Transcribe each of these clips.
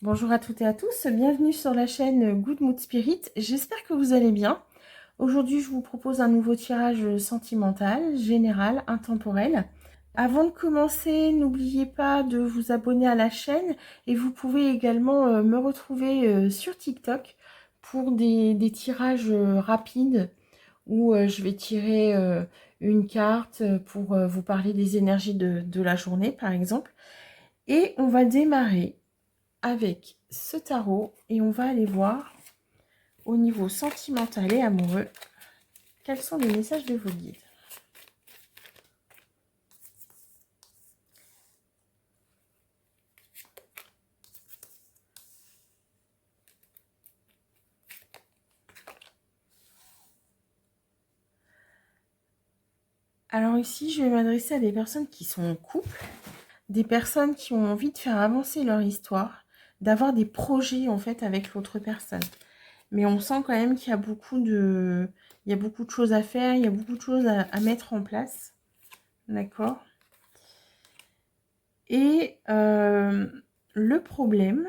Bonjour à toutes et à tous, bienvenue sur la chaîne Good Mood Spirit, j'espère que vous allez bien. Aujourd'hui je vous propose un nouveau tirage sentimental, général, intemporel. Avant de commencer, n'oubliez pas de vous abonner à la chaîne et vous pouvez également me retrouver sur TikTok pour des tirages rapides où je vais tirer une carte pour vous parler des énergies de la journée par exemple. Et on va démarrer avec ce tarot et on va aller voir au niveau sentimental et amoureux quels sont les messages de vos guides. Alors ici, je vais m'adresser à des personnes qui sont en couple, des personnes qui ont envie de faire avancer leur histoire, d'avoir des projets en fait avec l'autre personne. Mais on sent quand même qu'il y a beaucoup de choses à faire, il y a beaucoup de choses à mettre en place. D'accord. Et le problème,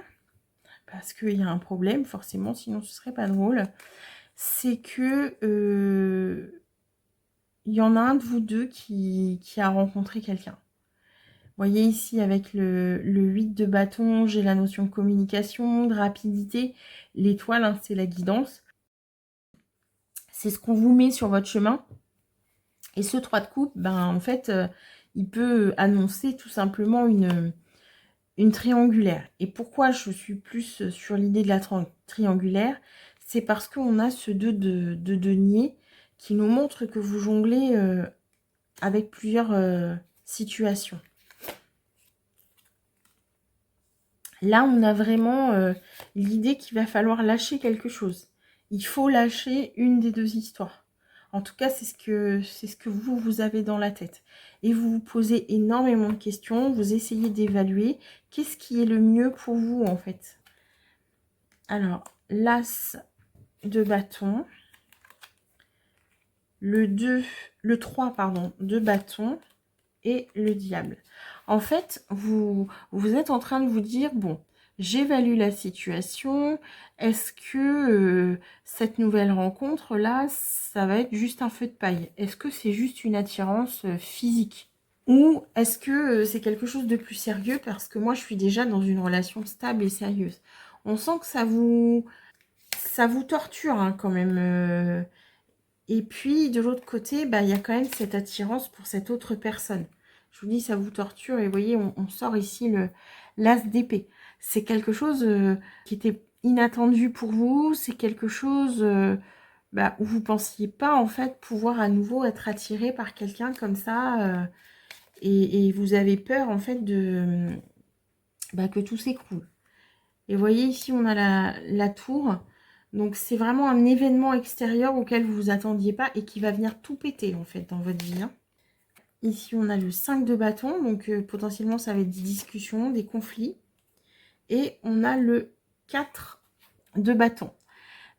parce qu'il y a un problème forcément, sinon ce serait pas drôle, c'est que il y en a un de vous deux qui a rencontré quelqu'un. Vous voyez ici avec le 8 de bâton, j'ai la notion de communication, de rapidité. L'étoile, hein, c'est la guidance. C'est ce qu'on vous met sur votre chemin. Et ce 3 de coupe, ben, en fait, il peut annoncer tout simplement une triangulaire. Et pourquoi je suis plus sur l'idée de la triangulaire? C'est parce qu'on a ce 2 de denier qui nous montre que vous jonglez avec plusieurs situations. Là, on a vraiment l'idée qu'il va falloir lâcher quelque chose. Il faut lâcher une des deux histoires. En tout cas, c'est ce que vous avez dans la tête. Et vous vous posez énormément de questions. Vous essayez d'évaluer qu'est-ce qui est le mieux pour vous, en fait. Alors, l'as de bâton. Le 3, pardon, de bâton. Et le diable. En fait, vous êtes en train de vous dire, bon, j'évalue la situation. Est-ce que cette nouvelle rencontre-là, ça va être juste un feu de paille? Est-ce que c'est juste une attirance physique? Ou est-ce que c'est quelque chose de plus sérieux? Parce que moi, je suis déjà dans une relation stable et sérieuse. On sent que ça vous torture hein, quand même. Et puis, de l'autre côté, bah, il y a quand même cette attirance pour cette autre personne. Je vous dis, ça vous torture. Et vous voyez, on sort ici l'as d'épée. C'est quelque chose qui était inattendu pour vous. C'est quelque chose bah, où vous ne pensiez pas, en fait, pouvoir à nouveau être attiré par quelqu'un comme ça. Et vous avez peur, en fait, bah, que tout s'écroule. Et vous voyez, ici, on a la tour. Donc, c'est vraiment un événement extérieur auquel vous vous attendiez pas et qui va venir tout péter, en fait, dans votre vie. Hein. Ici, on a le 5 de bâton. Donc, potentiellement, ça va être des discussions, des conflits. Et on a le 4 de bâton.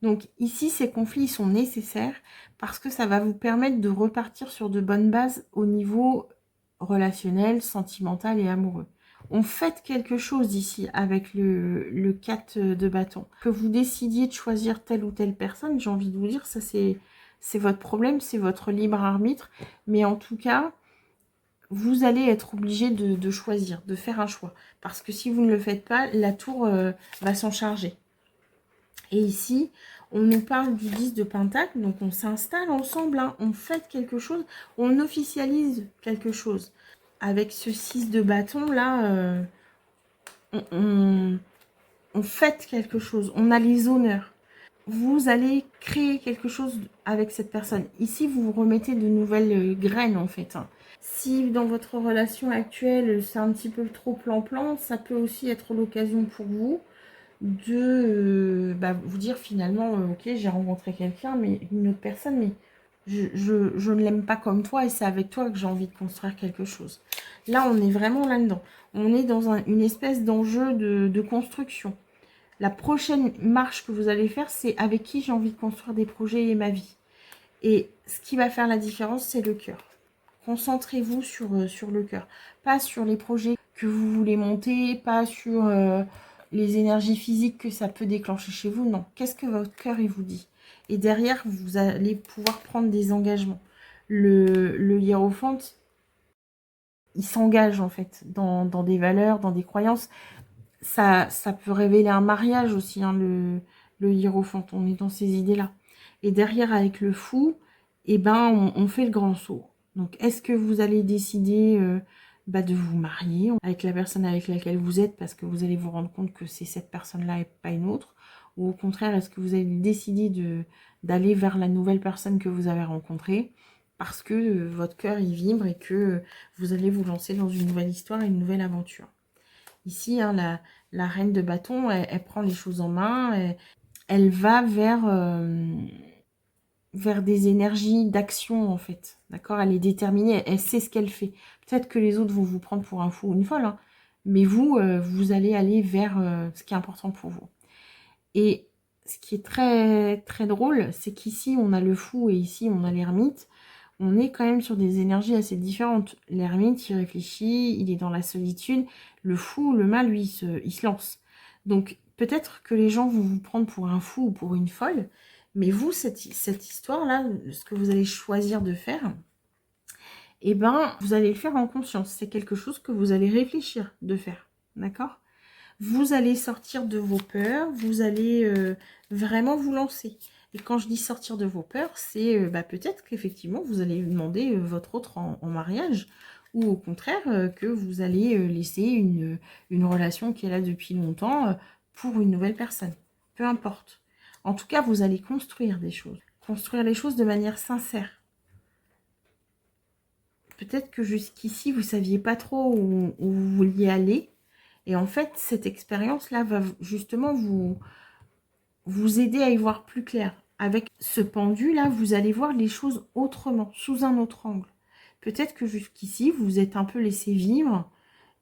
Donc, ici, ces conflits sont nécessaires parce que ça va vous permettre de repartir sur de bonnes bases au niveau relationnel, sentimental et amoureux. On fait quelque chose ici avec le 4 de bâton. Que vous décidiez de choisir telle ou telle personne, j'ai envie de vous dire, ça c'est votre problème, c'est votre libre arbitre. Mais en tout cas, vous allez être obligé de choisir, de faire un choix. Parce que si vous ne le faites pas, la tour va s'en charger. Et ici, on nous parle du 10 de pentacle, donc on s'installe ensemble, hein, on fait quelque chose, on officialise quelque chose. Avec ce 6 de bâton, là, on fête quelque chose, on a les honneurs. Vous allez créer quelque chose avec cette personne. Ici, vous vous remettez de nouvelles graines, en fait. Hein. Si dans votre relation actuelle, c'est un petit peu trop plan-plan, ça peut aussi être l'occasion pour vous de bah, vous dire finalement, ok, j'ai rencontré quelqu'un, mais une autre personne, mais je ne l'aime pas comme toi et c'est avec toi que j'ai envie de construire quelque chose. Là, on est vraiment là-dedans. On est dans une espèce d'enjeu de construction. La prochaine marche que vous allez faire, c'est avec qui j'ai envie de construire des projets et ma vie. Et ce qui va faire la différence, c'est le cœur. Concentrez-vous sur le cœur, pas sur les projets que vous voulez monter, pas sur les énergies physiques que ça peut déclencher chez vous, non. Qu'est-ce que votre cœur, il vous dit? Et derrière, vous allez pouvoir prendre des engagements. Le hiérophante, il s'engage en fait dans des valeurs, dans des croyances. Ça peut révéler un mariage aussi, hein, le hiérophante. On est dans ces idées-là. Et derrière, avec le fou, eh ben, on fait le grand saut. Donc, est-ce que vous allez décider de vous marier avec la personne avec laquelle vous êtes parce que vous allez vous rendre compte que c'est cette personne-là et pas une autre? Ou au contraire, est-ce que vous allez décider d'aller vers la nouvelle personne que vous avez rencontrée parce que votre cœur y vibre et que vous allez vous lancer dans une nouvelle histoire et une nouvelle aventure? Ici, hein, la reine de bâton, elle prend les choses en main, elle va vers des énergies d'action, en fait. D'accord? Elle est déterminée, elle sait ce qu'elle fait. Peut-être que les autres vont vous prendre pour un fou ou une folle, hein, mais vous, vous allez aller vers ce qui est important pour vous. Et ce qui est très, très drôle, c'est qu'ici, on a le fou et ici, on a l'ermite. On est quand même sur des énergies assez différentes. L'ermite, il réfléchit, il est dans la solitude. Le fou, le mal, lui, il se lance. Donc, peut-être que les gens vont vous prendre pour un fou ou pour une folle, mais vous, cette histoire-là, ce que vous allez choisir de faire, eh ben, vous allez le faire en conscience. C'est quelque chose que vous allez réfléchir de faire. D'accord? Vous allez sortir de vos peurs, vous allez vraiment vous lancer. Et quand je dis sortir de vos peurs, c'est peut-être qu'effectivement, vous allez demander votre autre en mariage, ou au contraire, que vous allez laisser une relation qui est là depuis longtemps pour une nouvelle personne. Peu importe. En tout cas, vous allez construire des choses. Construire les choses de manière sincère. Peut-être que jusqu'ici, vous ne saviez pas trop où vous vouliez aller. Et en fait, cette expérience-là va justement vous aider à y voir plus clair. Avec ce pendu-là, vous allez voir les choses autrement, sous un autre angle. Peut-être que jusqu'ici, vous vous êtes un peu laissé vivre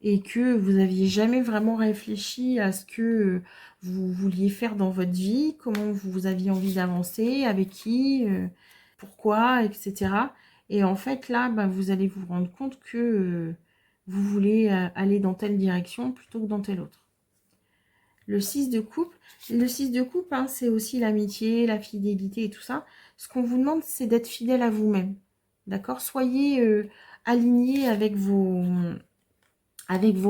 et que vous n'aviez jamais vraiment réfléchi à ce que vous vouliez faire dans votre vie, comment vous aviez envie d'avancer, avec qui, pourquoi, etc. Et en fait, là, vous allez vous rendre compte que vous voulez aller dans telle direction plutôt que dans telle autre. Le 6 de coupe, hein, c'est aussi l'amitié, la fidélité et tout ça. Ce qu'on vous demande, c'est d'être fidèle à vous-même. D'accord? Soyez alignés avec vos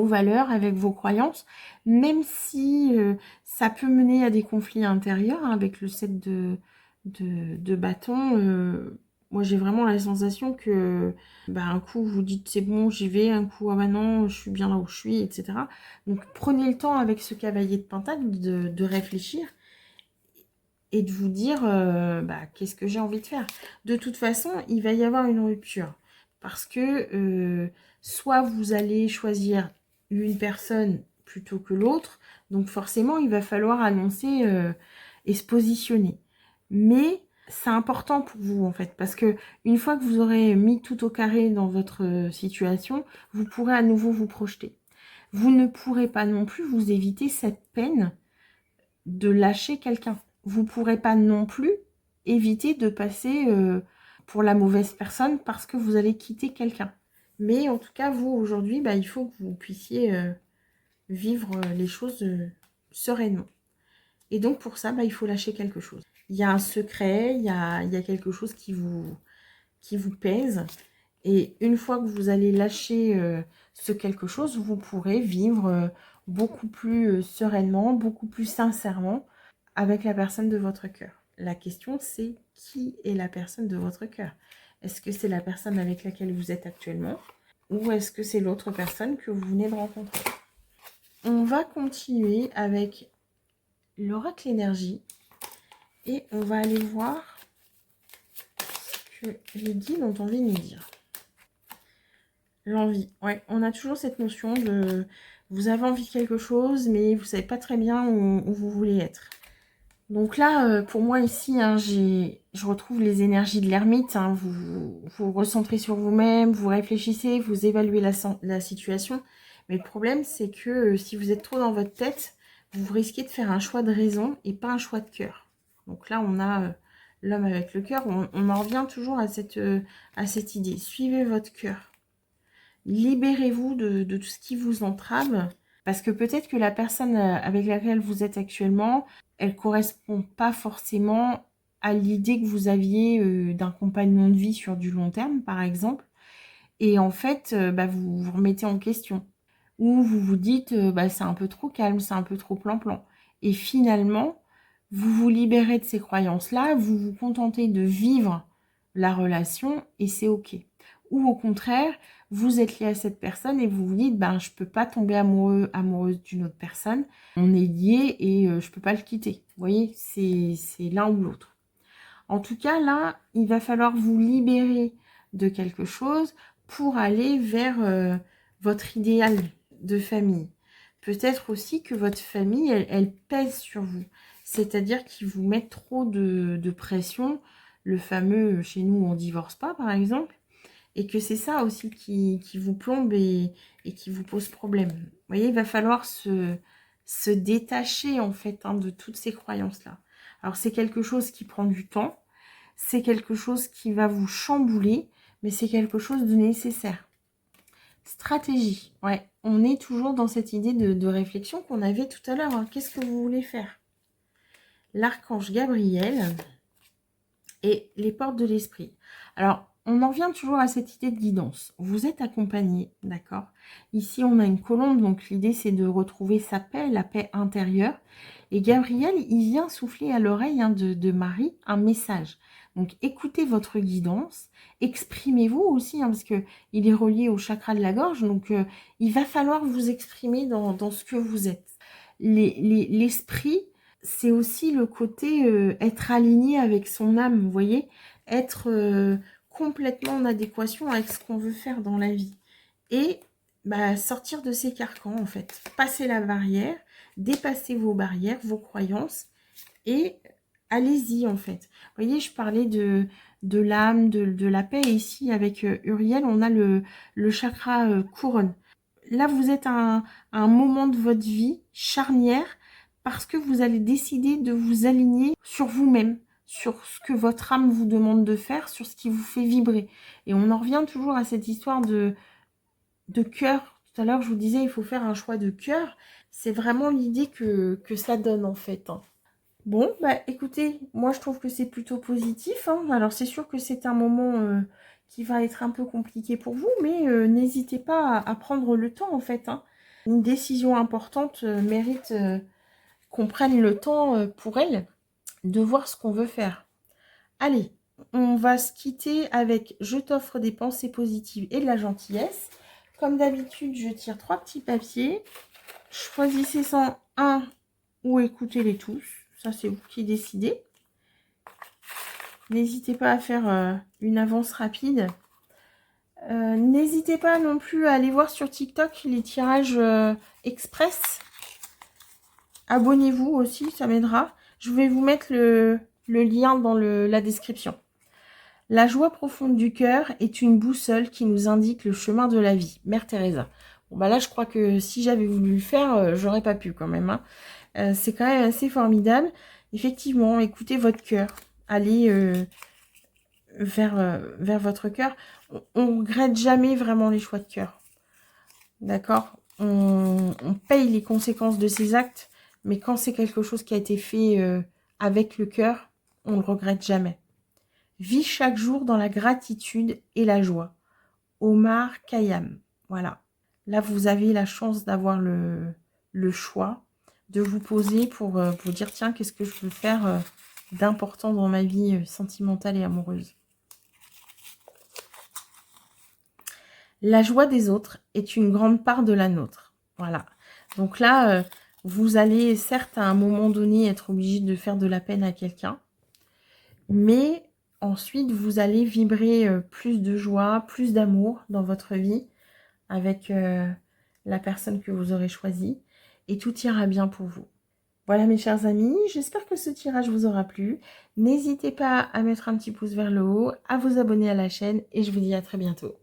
valeurs, avec vos croyances, même si ça peut mener à des conflits intérieurs, hein, avec le 7 de bâton. Moi, j'ai vraiment la sensation que un coup, vous dites c'est bon, j'y vais, un coup, ah bah non, je suis bien là où je suis, etc. Donc, prenez le temps avec ce cavalier de pentacle de réfléchir et de vous dire qu'est-ce que j'ai envie de faire. De toute façon, il va y avoir une rupture parce que soit vous allez choisir une personne plutôt que l'autre, donc forcément, il va falloir annoncer et se positionner. Mais c'est important pour vous, en fait, parce que une fois que vous aurez mis tout au carré dans votre situation, vous pourrez à nouveau vous projeter. Vous ne pourrez pas non plus vous éviter cette peine de lâcher quelqu'un. Vous ne pourrez pas non plus éviter de passer pour la mauvaise personne parce que vous allez quitter quelqu'un. Mais en tout cas, vous, aujourd'hui, il faut que vous puissiez vivre les choses sereinement. Et donc, pour ça, il faut lâcher quelque chose. Il y a un secret, il y a quelque chose qui vous pèse. Et une fois que vous allez lâcher ce quelque chose, vous pourrez vivre beaucoup plus sereinement, beaucoup plus sincèrement avec la personne de votre cœur. La question, c'est qui est la personne de votre cœur? Est-ce que c'est la personne avec laquelle vous êtes actuellement? Ou est-ce que c'est l'autre personne que vous venez de rencontrer? On va continuer avec l'oracle énergie. Et on va aller voir ce que les guides ont envie de nous dire. L'envie. Ouais, on a toujours cette notion de... Vous avez envie de quelque chose, mais vous ne savez pas très bien où vous voulez être. Donc là, pour moi ici, hein, je retrouve les énergies de l'ermite. Hein, vous recentrez sur vous-même, vous réfléchissez, vous évaluez la situation. Mais le problème, c'est que si vous êtes trop dans votre tête, vous risquez de faire un choix de raison et pas un choix de cœur. Donc là, on a l'homme avec le cœur. On en revient toujours à cette idée. Suivez votre cœur. Libérez-vous de tout ce qui vous entrave. Parce que peut-être que la personne avec laquelle vous êtes actuellement, elle correspond pas forcément à l'idée que vous aviez d'un compagnon de vie sur du long terme, par exemple. Et en fait, vous vous remettez en question. Ou vous vous dites, c'est un peu trop calme, c'est un peu trop plan-plan. Et finalement, vous vous libérez de ces croyances-là, vous vous contentez de vivre la relation et c'est OK. Ou au contraire, vous êtes lié à cette personne et vous vous dites, je peux pas tomber amoureuse d'une autre personne. On est liés et je peux pas le quitter. Vous voyez, c'est l'un ou l'autre. En tout cas, là, il va falloir vous libérer de quelque chose pour aller vers votre idéal de famille. Peut-être aussi que votre famille, elle pèse sur vous. C'est-à-dire qu'ils vous mettent trop de pression. Le fameux, chez nous, on divorce pas, par exemple. Et que c'est ça aussi qui vous plombe et qui vous pose problème. Vous voyez, il va falloir se détacher, en fait, de toutes ces croyances-là. Alors, c'est quelque chose qui prend du temps. C'est quelque chose qui va vous chambouler, mais c'est quelque chose de nécessaire. Stratégie. Ouais, on est toujours dans cette idée de réflexion qu'on avait tout à l'heure. Qu'est-ce que vous voulez faire? L'archange Gabriel et les portes de l'esprit. Alors, on en revient toujours à cette idée de guidance. Vous êtes accompagné, d'accord? Ici, on a une colombe, donc l'idée, c'est de retrouver sa paix, la paix intérieure. Et Gabriel, il vient souffler à l'oreille de Marie un message. Donc, écoutez votre guidance, exprimez-vous aussi, parce que il est relié au chakra de la gorge, donc il va falloir vous exprimer dans ce que vous êtes. L'esprit, c'est aussi le côté être aligné avec son âme, vous voyez, être complètement en adéquation avec ce qu'on veut faire dans la vie. Et sortir de ces carcans, en fait. Passer la barrière, dépasser vos barrières, vos croyances, et allez-y, en fait. Vous voyez, je parlais de l'âme, de la paix, et ici, avec Uriel, on a le chakra couronne. Là, vous êtes à un moment de votre vie charnière, parce que vous allez décider de vous aligner sur vous-même, sur ce que votre âme vous demande de faire, sur ce qui vous fait vibrer. Et on en revient toujours à cette histoire de cœur. Tout à l'heure, je vous disais, il faut faire un choix de cœur. C'est vraiment l'idée que ça donne, en fait. Bon, écoutez, moi, je trouve que c'est plutôt positif. Alors, c'est sûr que c'est un moment qui va être un peu compliqué pour vous, mais n'hésitez pas à prendre le temps, en fait. Une décision importante mérite qu'on prenne le temps pour elle de voir ce qu'on veut faire. Allez, on va se quitter avec « Je t'offre des pensées positives et de la gentillesse ». Comme d'habitude, je tire 3 petits papiers. Choisissez un ou écoutez-les tous. Ça, c'est vous qui décidez. N'hésitez pas à faire une avance rapide. N'hésitez pas non plus à aller voir sur TikTok les tirages express. Abonnez-vous aussi, ça m'aidera. Je vais vous mettre le lien dans la description. La joie profonde du cœur est une boussole qui nous indique le chemin de la vie. Mère Teresa. Bon, là, je crois que si j'avais voulu le faire, j'aurais pas pu quand même. C'est quand même assez formidable. Effectivement, écoutez votre cœur. Allez vers votre cœur. On ne regrette jamais vraiment les choix de cœur. D'accord? On paye les conséquences de ses actes, mais quand c'est quelque chose qui a été fait avec le cœur, on ne le regrette jamais. Vis chaque jour dans la gratitude et la joie. Omar Khayyam. Voilà. Là, vous avez la chance d'avoir le choix, de vous poser pour vous dire, tiens, qu'est-ce que je veux faire d'important dans ma vie sentimentale et amoureuse. La joie des autres est une grande part de la nôtre. Voilà. Donc là, vous allez certes à un moment donné être obligé de faire de la peine à quelqu'un, mais ensuite vous allez vibrer plus de joie, plus d'amour dans votre vie avec la personne que vous aurez choisie et tout ira bien pour vous. Voilà mes chers amis, j'espère que ce tirage vous aura plu. N'hésitez pas à mettre un petit pouce vers le haut, à vous abonner à la chaîne et je vous dis à très bientôt.